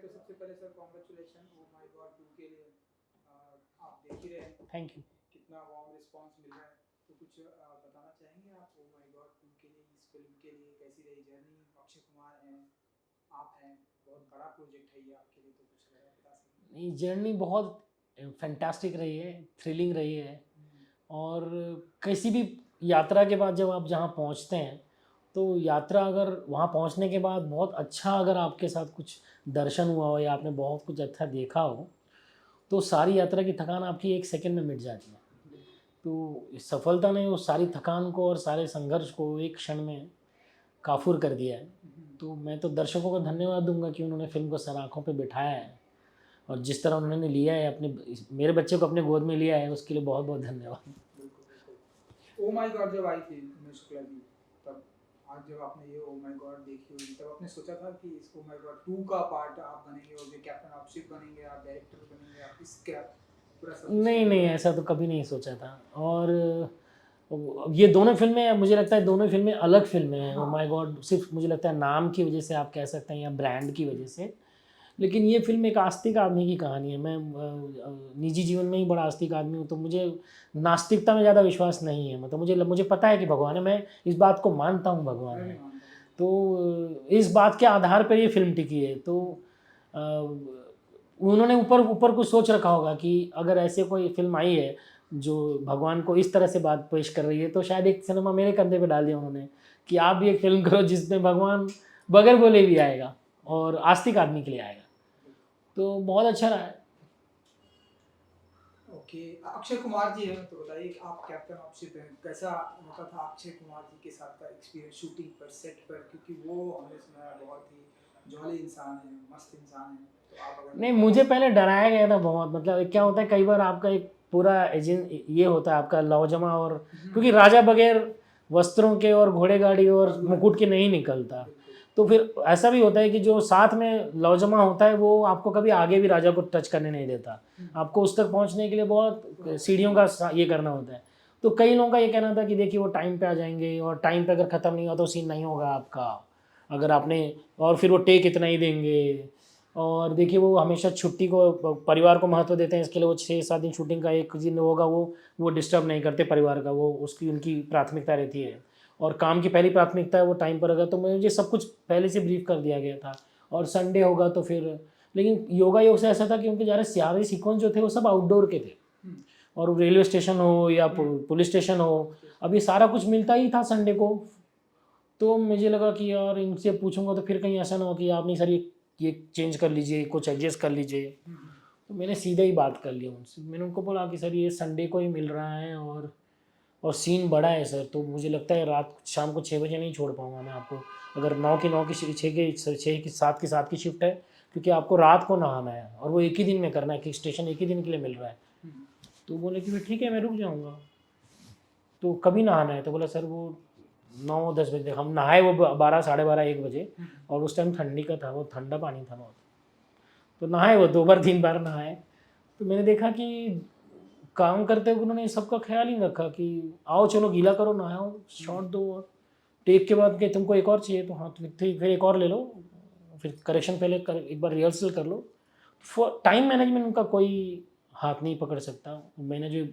तो सबसे पहले sir congratulation oh my God 2 के लिए। आप देख ही रहे हैं थैंक यू। कितना वार्म रिस्पांस मिल रहा है। तो कुछ बताना चाहेंगे आप ओ माय गॉड 2 के लिए, इस फिल्म के लिए कैसी रही जर्नी? अक्षय कुमार हैं, आप हैं, बहुत बड़ा प्रोजेक्ट है ये आपके लिए, तो कुछ अगर आप बता सकें। ये जर्नी बहुत फैंटास्टिक रही है, थ्रिलिंग रही है। और किसी भी यात्रा के बाद जब आप जहाँ पहुँचते हैं तो यात्रा अगर वहाँ पहुँचने के बाद बहुत अच्छा अगर आपके साथ कुछ दर्शन हुआ हो या आपने बहुत कुछ अच्छा देखा हो तो सारी यात्रा की थकान आपकी एक सेकंड में मिट जाती है। तो इस सफलता ने उस सारी थकान को और सारे संघर्ष को एक क्षण में काफूर कर दिया है। तो मैं तो दर्शकों को धन्यवाद दूंगा कि उन्होंने फिल्म को सर आँखों पे बिठाया है और जिस तरह उन्होंने लिया है अपने मेरे बच्चे को अपने गोद में लिया है उसके लिए बहुत बहुत धन्यवाद। ओ माय गॉड जब आई थी उमेश शुक्ला जी, तब आज जब आपने ये ओ माय गॉड देखी होगी तब आपने सोचा था कि इस ओ माय गॉड 2 का पार्ट आप बनेंगे और ये कैप्टन ऑफ शिप बनेंगे, आप डायरेक्टर बनेंगे, आप इसका पूरा सब कुछ नहीं नहीं, करेंगे? ऐसा तो कभी नहीं सोचा था। और ये दोनों फिल्में मुझे लगता है दोनों फिल्में अलग फिल्में हैं। ओ माय गॉड सिर्फ मुझे लगता है नाम की वजह से आप कह सकते हैं या ब्रांड की वजह से, लेकिन ये फिल्म एक आस्तिक आदमी की कहानी है। मैं निजी जीवन में ही बड़ा आस्तिक आदमी हूँ तो मुझे नास्तिकता में ज़्यादा विश्वास नहीं है। मतलब मुझे पता है कि भगवान है, मैं इस बात को मानता हूँ भगवान है। तो इस बात के आधार पर ये फिल्म टिकी है। तो अ, उन्होंने ऊपर ऊपर कुछ सोच रखा होगा कि अगर ऐसे कोई फिल्म आई है जो भगवान को इस तरह से बात पेश कर रही है तो शायद एक सिनेमा मेरे कंधे पे डाल दिया उन्होंने कि आप भी एक फिल्म करो जिसमें भगवान बगैर बोले भी आएगा और आस्तिक आदमी के लिए आएगा। तो बहुत अच्छा रहा है। ओके, अक्षय कुमार जी हैं तो बताइए कि आप कैप्टन ऑफ शिप हैं, कैसा होता था अक्षय कुमार जी के साथ का एक्सपीरियंस शूटिंग पर, सेट पर? क्योंकि वो हमने सुना है बहुत ही जॉली इंसान है, मस्त इंसान है। तो आप अगर नहीं, बता मुझे सकें। पहले डराया गया था बहुत। मतलब क्या होता है कई बार आपका एक पूरा एजेंट ये होता है आपका लौजमा, और क्योंकि राजा बगैर वस्त्रों के और घोड़े गाड़ी और मुकुट के नहीं निकलता। तो फिर ऐसा भी होता है कि जो साथ में लौजमा होता है वो आपको कभी आगे भी राजा को टच करने नहीं देता। आपको उस तक पहुंचने के लिए बहुत सीढ़ियों का ये करना होता है। तो कई लोगों का ये कहना था कि देखिए वो टाइम पे आ जाएंगे और टाइम पे अगर ख़त्म नहीं हुआ तो सीन नहीं होगा आपका, अगर आपने, और फिर वो टेक इतना ही देंगे। और देखिए वो हमेशा छुट्टी को परिवार को महत्व देते हैं, इसके लिए वो 6-7 दिन शूटिंग का एक दिन होगा वो डिस्टर्ब नहीं करते परिवार का, वो उसकी उनकी प्राथमिकता रहती है और काम की पहली प्राथमिकता है वो टाइम पर अगर। तो मुझे सब कुछ पहले से ब्रीफ कर दिया गया था। और संडे होगा तो फिर, लेकिन योगा योग से ऐसा था कि उनके सारे सीक्वेंस जो थे वो सब आउटडोर के थे। और रेलवे स्टेशन हो या पुलिस स्टेशन हो, अब ये सारा कुछ मिलता ही था संडे को। तो मुझे लगा कि यार इनसे पूछूंगा तो फिर कहीं ऐसा ना हो कि आप नहीं सर ये चेंज कर लीजिए, कुछ एडजस्ट कर लीजिए। तो मैंने सीधे ही बात कर लिया उनसे। मैंने उनको बोला कि सर ये संडे को ही मिल रहा है और सीन बड़ा है सर, तो मुझे लगता है रात शाम को 6 बजे नहीं छोड़ पाऊँगा मैं आपको। अगर 9 की 6 की 7 की शिफ्ट है, क्योंकि आपको रात को नहाना है और वो एक ही दिन में करना है कि स्टेशन एक ही दिन के लिए मिल रहा है। तो बोले कि ठीक है मैं रुक जाऊँगा। तो कभी नहाना है? तो बोला सर वो 9-10 बजे। हम नहाए वो 12, 12:30, 1 बजे, और उस टाइम ठंडी का था, वो ठंडा पानी था बहुत। तो नहाए वो 2 बार 3 बार नहाए। तो मैंने देखा कि काम करते हुए उन्होंने सबका ख्याल ही रखा कि आओ चलो गीला करो, नहाओ, शॉट दो, और टेक के बाद कि तुमको एक और चाहिए तो हाँ तो फिर एक और ले लो, फिर करेक्शन पहले एक बार रिहर्सल कर लो। टाइम मैनेजमेंट उनका कोई हाथ नहीं पकड़ सकता। मैंने जो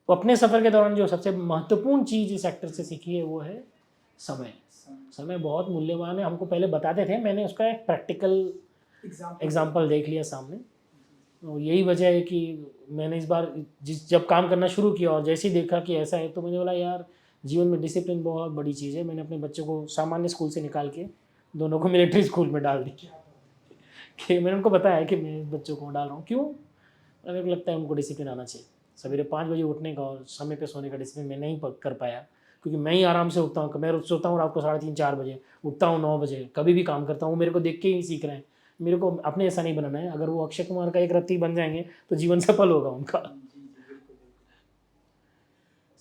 अपने सफ़र के दौरान जो सबसे महत्वपूर्ण चीज़ इस एक्टर से सीखी है वो है समय। समय बहुत मूल्यवान है, हमको पहले बताते थे, मैंने उसका एक प्रैक्टिकल एग्जाम्पल देख लिया सामने। तो यही वजह है कि मैंने इस बार जब काम करना शुरू किया और जैसे ही देखा कि ऐसा है तो मैंने बोला यार जीवन में डिसिप्लिन बहुत बड़ी चीज़ है। मैंने अपने बच्चों को सामान्य स्कूल से निकाल के दोनों को मिलिट्री स्कूल में डाल दिया कि मैंने उनको बताया कि मैं बच्चों को डाल रहा हूँ क्यों, मेरे को लगता है उनको डिसिप्लिन आना चाहिए। सवेरे 5 बजे उठने का और समय पे सोने का डिसिप्लिन मैं नहीं कर पाया, क्योंकि मैं ही आराम से उठता हूँ। मैं सोता हूँ रात को 3:30-4 बजे, उठता हूँ 9 बजे, कभी भी काम करता हूँ। मेरे को देख के ही सीख रहे हैं, मेरे को अपने ऐसा नहीं बनाना है। अगर वो अक्षय कुमार का एक रत्ती बन जाएंगे तो जीवन सफल होगा उनका।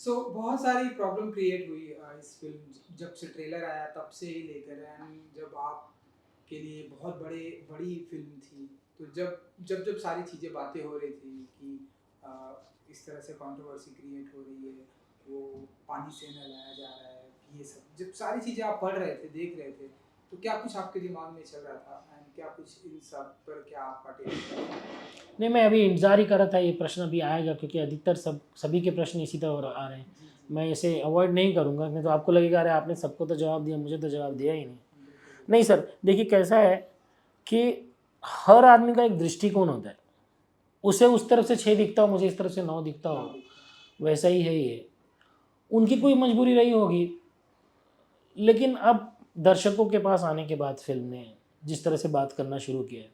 सो बहुत सारी प्रॉब्लम क्रिएट हुई इस फिल्म जब से ट्रेलर आया तब से ही लेकर, एंड जब आप के लिए बहुत बड़ी फिल्म थी, तो जब सारी चीज़ें बातें हो रही थी कि इस तरह से कंट्रोवर्सी क्रिएट हो रही है, वो पानी से नहलाया जा रहा है, ये सब जब सारी चीज़ें आप पढ़ रहे थे, देख रहे थे, तो क्या कुछ आपके दिमाग में चल रहा था एंड क्या कुछ कुछ इन सब पर क्या आपका टेक? नहीं, मैं अभी इंतज़ार ही कर रहा था ये प्रश्न अभी आएगा, क्योंकि अधिकतर सभी के प्रश्न इसी तरह आ रहे हैं। जी जी मैं इसे अवॉइड नहीं करूँगा, नहीं तो आपको लगेगा अरे आपने सबको तो जवाब दिया, मुझे तो जवाब दिया ही नहीं। बिल्कुल नहीं सर, देखिए कैसा है कि हर आदमी का एक दृष्टिकोण होता है। उसे उस तरफ से 6 दिखता हो, मुझे इस तरफ से 9 दिखता हो, वैसा ही है ये। उनकी कोई मजबूरी रही होगी, लेकिन अब दर्शकों के पास आने के बाद फिल्म ने जिस तरह से बात करना शुरू किया है,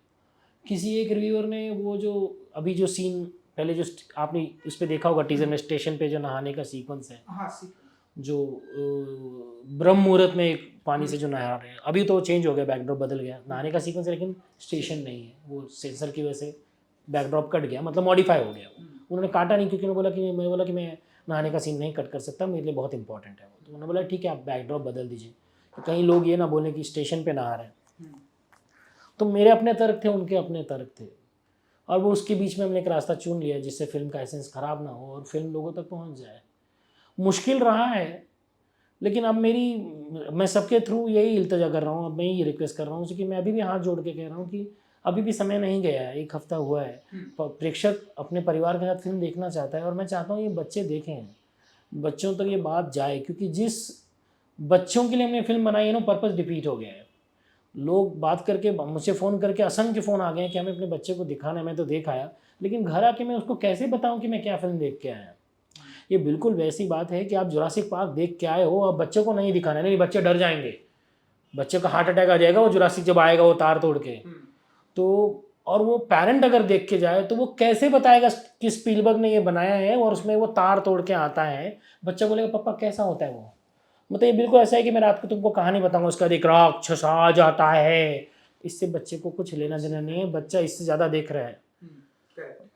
किसी एक रिव्यूअर ने वो जो अभी जो सीन पहले जो आपने उस पर देखा होगा टीजर में, स्टेशन पे जो नहाने का सीक्वेंस है, हाँ सी जो ब्रह्म मुहूर्त में एक पानी से जो नहा रहे हैं, अभी तो चेंज हो गया, बैकड्रॉप बदल गया, नहाने का सीक्वेंस है लेकिन स्टेशन नहीं है, वो सेंसर की वजह से बैकड्रॉप कट गया, मतलब मॉडिफाई हो गया। उन्होंने काटा नहीं, क्योंकि उन्होंने बोला कि मैं नहाने का सीन नहीं कट कर सकता, मेरे लिए बहुत इंपॉर्टेंट है वो। तो उन्होंने बोला ठीक है, आप बैकड्रॉप बदल दीजिए, तो कहीं लोग ये ना बोलें कि स्टेशन पे नहा रहे हैं। तो मेरे अपने तर्क थे, उनके अपने तर्क थे, और वो उसके बीच में हमने एक रास्ता चुन लिया जिससे फिल्म का एसेंस ख़राब ना हो और फिल्म लोगों तक पहुंच जाए। मुश्किल रहा है, लेकिन अब मैं सबके थ्रू यही इल्तजा कर रहा हूँ, अब मैं यही रिक्वेस्ट कर रहा हूँ कि मैं अभी भी हाथ जोड़ के कह रहा हूँ कि अभी भी समय नहीं गया है, 1 हफ्ता हुआ है, प्रेक्षक अपने परिवार के साथ फिल्म देखना चाहता है, और मैं चाहता हूँ ये बच्चे देखें, बच्चों तक ये बात जाए, क्योंकि जिस बच्चों के लिए हमने फिल्म बनाई है ना, पर्पस डिफीट हो गया है। लोग बात करके मुझसे फ़ोन करके असंख्य फ़ोन आ गए हैं कि हमें अपने बच्चे को दिखाना है, मैं तो देख आया, लेकिन घर आके मैं उसको कैसे बताऊं कि मैं क्या फ़िल्म देख के आया। ये बिल्कुल वैसी बात है कि आप जुरासिक पार्क देख के आए हो, अब बच्चे को नहीं दिखाना है, नहीं बच्चे डर जाएंगे, बच्चे का हार्ट अटैक आ जाएगा वो जुरासिक जब आएगा वो तार तोड़ के। तो और वो पेरेंट अगर देख के जाए तो वो कैसे बताएगा कि स्पीलबर्ग ने ये बनाया है और उसमें वो तार तोड़ के आता है, बच्चा बोलेगा पापा कैसा होता है वो। मतलब ये बिल्कुल ऐसा है कि मैं रात को तुमको कहानी बताऊंगा, उसका एक राक्षस आ जाता है, इससे बच्चे को कुछ लेना देना नहीं है, बच्चा इससे ज़्यादा देख रहा है।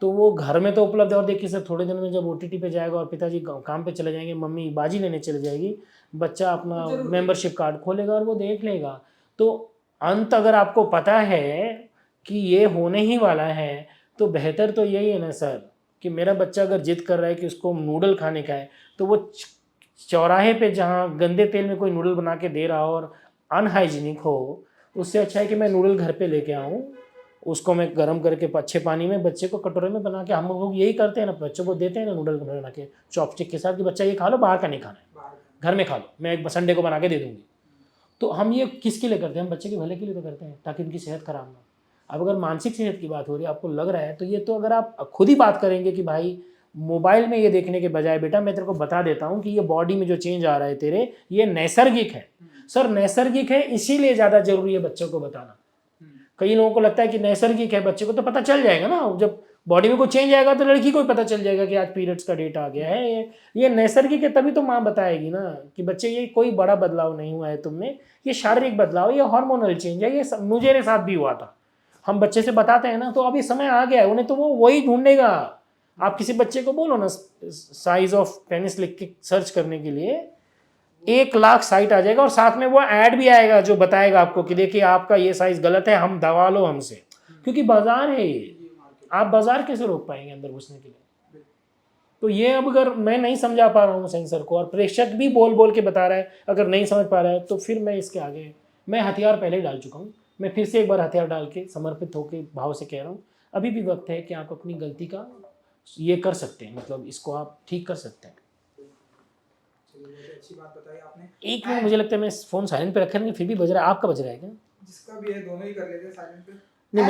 तो वो घर में तो उपलब्ध है, और देखिए सर थोड़े दिन में जब OTT पे जाएगा और पिताजी काम पे चले जाएंगे, मम्मी बाजी लेने चले जाएगी, बच्चा अपना मेंबरशिप कार्ड खोलेगा और वो देख लेगा। तो अंत अगर आपको पता है कि ये होने ही वाला है, तो बेहतर तो यही है ना सर कि मेरा बच्चा अगर जिद कर रहा है कि उसको नूडल खाने का है, तो वो चौराहे पे जहाँ गंदे तेल में कोई नूडल बना के दे रहा हो और अनहाइजीनिक हो, उससे अच्छा है कि मैं नूडल घर पे लेके आऊँ, उसको मैं गर्म करके अच्छे पानी में बच्चे को कटोरे में बना के, हम लोग यही करते हैं ना, बच्चों को देते हैं ना नूडल बना के चॉपस्टिक के साथ कि बच्चा ये खा लो, बाहर का नहीं खाना है, घर में खा लो, मैं एक संडे को बना के दे दूँगी। तो हम ये किसके लिए करते हैं? हम बच्चे के भले के लिए तो करते हैं, ताकि उनकी सेहत खराब ना हो। अब अगर मानसिक सेहत की बात हो रही है, आपको लग रहा है, तो ये तो अगर आप खुद ही बात करेंगे कि भाई मोबाइल में ये देखने के बजाय बेटा मैं तेरे को बता देता हूँ कि ये बॉडी में जो चेंज आ रहा है तेरे, ये नैसर्गिक है। सर नैसर्गिक है, इसीलिए ज़्यादा जरूरी है बच्चों को बताना। कई लोगों को लगता है कि नैसर्गिक है, बच्चे को तो पता चल जाएगा ना, जब बॉडी में कुछ चेंज आएगा तो लड़की को भी पता चल जाएगा कि आज पीरियड्स का डेट आ गया है, ये नैसर्गिक है, तभी तो माँ बताएगी ना कि बच्चे ये कोई बड़ा बदलाव नहीं हुआ है तुमने, ये शारीरिक बदलाव, ये हार्मोनल चेंज है, ये मेरे साथ भी हुआ था। हम बच्चे से बताते हैं ना, तो अभी समय आ गया है उन्हें, तो वो वही ढूंढेगा। आप किसी बच्चे को बोलो ना साइज ऑफ पेनिस लिख के सर्च करने के लिए, 1 लाख साइट आ जाएगा, और साथ में वो ऐड भी आएगा जो बताएगा आपको कि देखिए आपका ये साइज गलत है, हम दवा लो हमसे, क्योंकि बाजार है ये, आप बाजार कैसे रोक पाएंगे अंदर घुसने के लिए। तो ये अब अगर मैं नहीं समझा पा रहा हूँ सेंसर को, और प्रेक्षक भी बोल बोल के बता रहा है, अगर नहीं समझ पा रहा है, तो फिर मैं इसके आगे, मैं हथियार पहले ही डाल चुका हूँ, मैं फिर से एक बार हथियार डाल के समर्पित होकर भाव से कह रहा हूँ, अभी भी वक्त है कि आप अपनी गलती का ये कर सकते हैं, मतलब इसको आप ठीक कर सकते हैं। अच्छी बात बताई आपने। एक मिनट, मुझे लगता है मैं फ़ोन साइलेंट पे रखे रहेंगे, फिर भी बज रहा है, आपका बज रहा है क्या? जिसका भी है दोनों ही कर लेते हैं साइलेंट पे। नहीं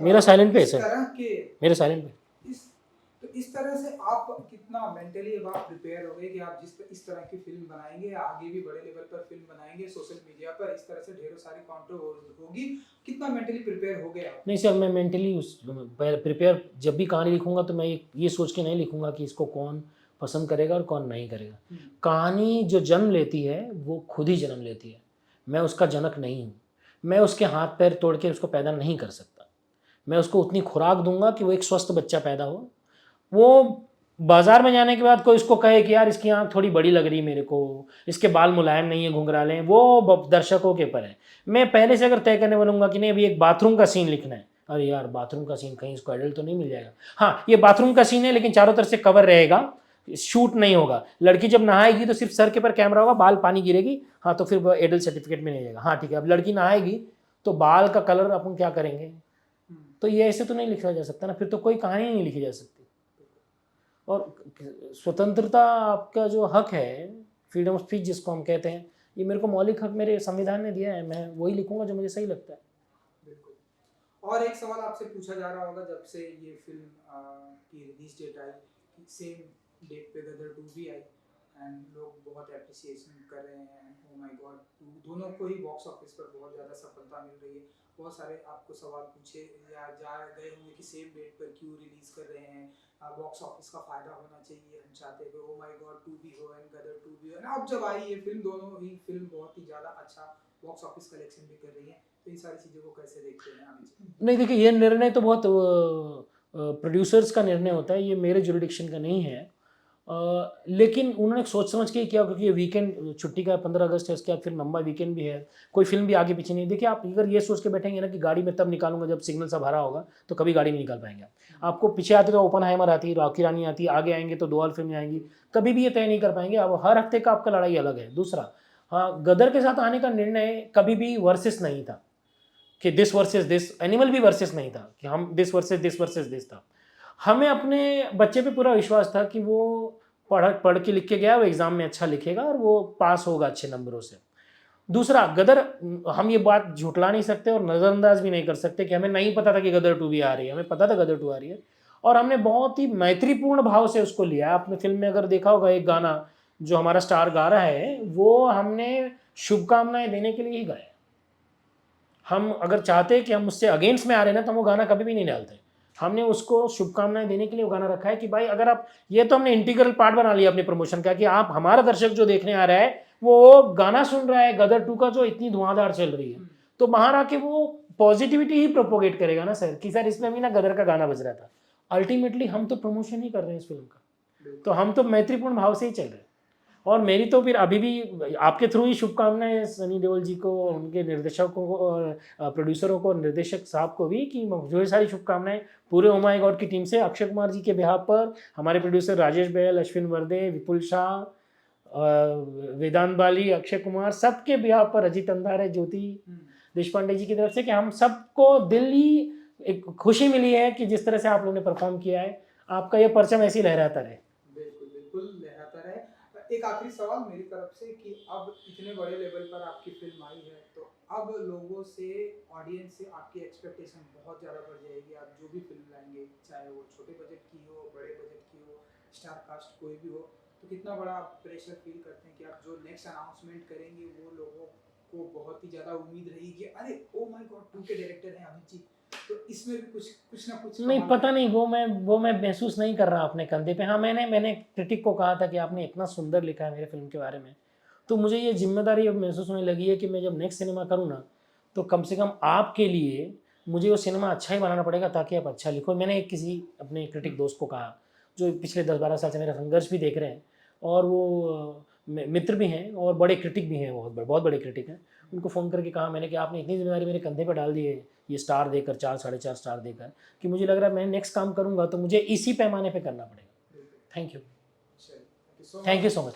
मेरा साइलेंट पे है सर, मेरा साइलेंट पे। इस तरह से आप कितना मेंटली अब आप प्रिपेयर हो गए कि आप इस तरह की फिल्म बनाएंगे, आगे भी बड़े लेवल पर फिल्म बनाएंगे, सोशल मीडिया पर इस तरह से ढेरों सारी कंट्रोवर्सी होगी, कितना मेंटली प्रिपेयर हो गए आप? नहीं सर, मैं मेंटली प्रिपेयर जब भी कहानी लिखूंगा तो मैं ये सोच के नहीं लिखूंगा कि इसको कौन पसंद करेगा और कौन नहीं करेगा। कहानी जो जन्म लेती है वो खुद ही जन्म लेती है, मैं उसका जनक नहीं हूँ, मैं उसके हाथ पैर तोड़ के उसको पैदा नहीं कर सकता। मैं उसको उतनी खुराक दूंगा कि वो एक स्वस्थ बच्चा पैदा हो। वो बाजार में जाने के बाद कोई इसको कहे कि यार इसकी आँख थोड़ी बड़ी लग रही है मेरे को, इसके बाल मुलायम नहीं है, घुंघराले हैं, वो दर्शकों के पर है। मैं पहले से अगर तय करने बनूंगा कि नहीं अभी एक बाथरूम का सीन लिखना है, अरे यार बाथरूम का सीन कहीं इसको एडल्ट तो नहीं मिल जाएगा, हाँ ये बाथरूम का सीन है लेकिन चारों तरफ से कवर रहेगा, शूट नहीं होगा, लड़की जब नहाएगी तो सिर्फ सर के पर कैमरा होगा, बाल पानी गिरेगी, हाँ तो फिर वो एडल्ट सर्टिफिकेट में नहीं जाएगा। हाँ ठीक है, अब लड़की नहाएगी तो बाल का कलर अपन क्या करेंगे, तो ये ऐसे तो नहीं लिखा जा सकता ना, फिर तो कोई कहानी नहीं लिखी जा सकती। और स्वतंत्रता आपका जो हक है, फ्रीडम ऑफ स्पीच जिसको हम कहते हैं, ये मेरे को मौलिक हक मेरे संविधान ने दिया है, मैं वही लिखूंगा जो मुझे सही लगता है। बिल्कुल। और एक सवाल आपसे पूछा जा रहा होगा जब से ये फिल्म की रिलीज डेट आई, सेम डेट पे गदर 2 भी आई एंड लोग बहुत एप्रिसिएशन कर रहे हैं, ओ माय गॉड 2 दोनों को ही बॉक्स ऑफिस पर बहुत ज़्यादा सफलता मिल रही है। बहुत सारे आपको सवाल पूछे या जा गए होंगे कि सेम डेट पर क्यों रिलीज कर रहे हैं, बॉक्स ऑफिस का फायदा होना चाहिए, हम चाहते थे ओ माय गॉड 2 भी हो एंड गदर 2 भी हो। एंड अब जब आई ये फिल्म, दोनों ही फिल्म बहुत ही ज़्यादा अच्छा बॉक्स ऑफिस कलेक्शन भी कर रही है, तो इन सारी चीज़ों को कैसे देखते हैं आगे चल? नहीं देखिए, ये निर्णय तो बहुत प्रोड्यूसर्स का निर्णय होता है, ये मेरे जुरिडिक्शन का नहीं है। लेकिन उन्होंने सोच समझ के ही किया, क्योंकि ये वीकेंड छुट्टी का 15 अगस्त है, उसके बाद फिर लंबा वीकेंड भी है, कोई फिल्म भी आगे पीछे नहीं। देखिए, आप अगर ये सोच के बैठेंगे ना कि गाड़ी में तब निकालूंगा जब सिग्नल सब हरा होगा, तो कभी गाड़ी नहीं निकाल पाएंगे आप। आपको पीछे आते तो ओपनहाइमर आती, रॉकी रानी आती, आगे आएंगे तो 2 और फिल्में आएंगी, कभी भी ये तय नहीं कर पाएंगे। अब हर हफ्ते का आपका लड़ाई अलग है। दूसरा, हाँ, गदर के साथ आने का निर्णय कभी भी वर्सेस नहीं था कि दिस वर्सेस दिस, एनिमल भी वर्सेस नहीं था कि हम दिस वर्सेस दिस था। हमें अपने बच्चे पे पूरा विश्वास था कि वो पढ़ के लिख के गया, वो एग्ज़ाम में अच्छा लिखेगा और वो पास होगा अच्छे नंबरों से। दूसरा, गदर, हम ये बात झुटला नहीं सकते और नज़रअंदाज भी नहीं कर सकते कि हमें नहीं पता था कि गदर 2 भी आ रही है। हमें पता था गदर 2 आ रही है और हमने बहुत ही मैत्रीपूर्ण भाव से उसको लिया। आपने फिल्म में अगर देखा होगा, एक गाना जो हमारा स्टार गा रहा है, वो हमने शुभकामनाएं देने के लिए ही गाया। हम अगर चाहते कि हम उससे अगेंस्ट में आ रहे ना, तो हम वो गाना कभी भी नहीं डालते। हमने उसको शुभकामनाएं देने के लिए वो गाना रखा है कि भाई, अगर आप, ये तो हमने इंटीग्रल पार्ट बना लिया अपने प्रमोशन का, कि आप, हमारा दर्शक जो देखने आ रहा है वो गाना सुन रहा है गदर 2 का, जो इतनी धुआंधार चल रही है, तो बाहर आके वो पॉजिटिविटी ही प्रोपोगेट करेगा ना सर, कि सर इसमें भी ना गदर का गाना बज रहा था। अल्टीमेटली हम तो प्रमोशन ही कर रहे हैं इस फिल्म का, तो हम तो मैत्रीपूर्ण भाव से ही चल रहे हैं। और मेरी तो फिर अभी भी आपके थ्रू ही शुभकामनाएं सनी देओल जी को, उनके निर्देशकों को और प्रोड्यूसरों को, निर्देशक साहब को भी, कि ढेर सारी शुभकामनाएं पूरे ओ माय गॉड की टीम से, अक्षय कुमार जी के बिहाफ पर, हमारे प्रोड्यूसर राजेश बैल, अश्विन वर्दे, विपुल शाह, वेदांत बाली, अक्षय कुमार, सबके बिहाफ पर, अजीत अंधारे, ज्योति देशपांडे जी की तरफ से, कि हम सबको दिल्ली एक खुशी मिली है कि जिस तरह से आप लोगों ने परफॉर्म किया है, आपका ये परचम ऐसे ही लहराता रहे। बिल्कुल बिल्कुल लहराता रहे। एक आखिरी सवाल मेरी तरफ से कि अब इतने बड़े लेवल पर आपकी फिल्म आई है, तो अब लोगों से, ऑडियंस से आपकी एक्सपेक्टेशन बहुत ज़्यादा बढ़ जाएगी। आप जो भी फिल्म लाएंगे, चाहे वो छोटे बजट की हो, बड़े बजट की हो, स्टार कास्ट कोई भी हो, तो कितना बड़ा आप प्रेशर फील करते हैं कि आप जो नेक्स्ट अनाउंसमेंट करेंगे वो लोगों को बहुत ही ज़्यादा उम्मीद रहेगी कि अरे ओ माय गॉड 2 के डायरेक्टर हैं अमित जी, तो इसमें भी कुछ ना कुछ नहीं, पता नहीं, वो मैं महसूस नहीं कर रहा अपने कंधे पे। हाँ, मैंने क्रिटिक को कहा था कि आपने इतना सुंदर लिखा है मेरे फिल्म के बारे में, तो मुझे ये जिम्मेदारी अब महसूस होने लगी है कि मैं जब नेक्स्ट सिनेमा करूँ ना, तो कम से कम आपके लिए मुझे वो सिनेमा अच्छा ही बनाना पड़ेगा, ताकि आप अच्छा लिखो। मैंने एक किसी अपने क्रिटिक दोस्त को कहा, जो पिछले 10-12 साल से मेरा संघर्ष भी देख रहे हैं, और वो मित्र भी हैं और बड़े क्रिटिक भी हैं, बहुत बड़े क्रिटिक हैं। उनको फ़ोन करके कहा मैंने कि आपने इतनी जिम्मेदारी मेरे कंधे पर डाल दी है, ये स्टार देकर, 4-4.5 स्टार देकर, कि मुझे लग रहा है मैं नेक्स्ट काम करूंगा तो मुझे इसी पैमाने पे करना पड़ेगा। Thank you, thank you so much.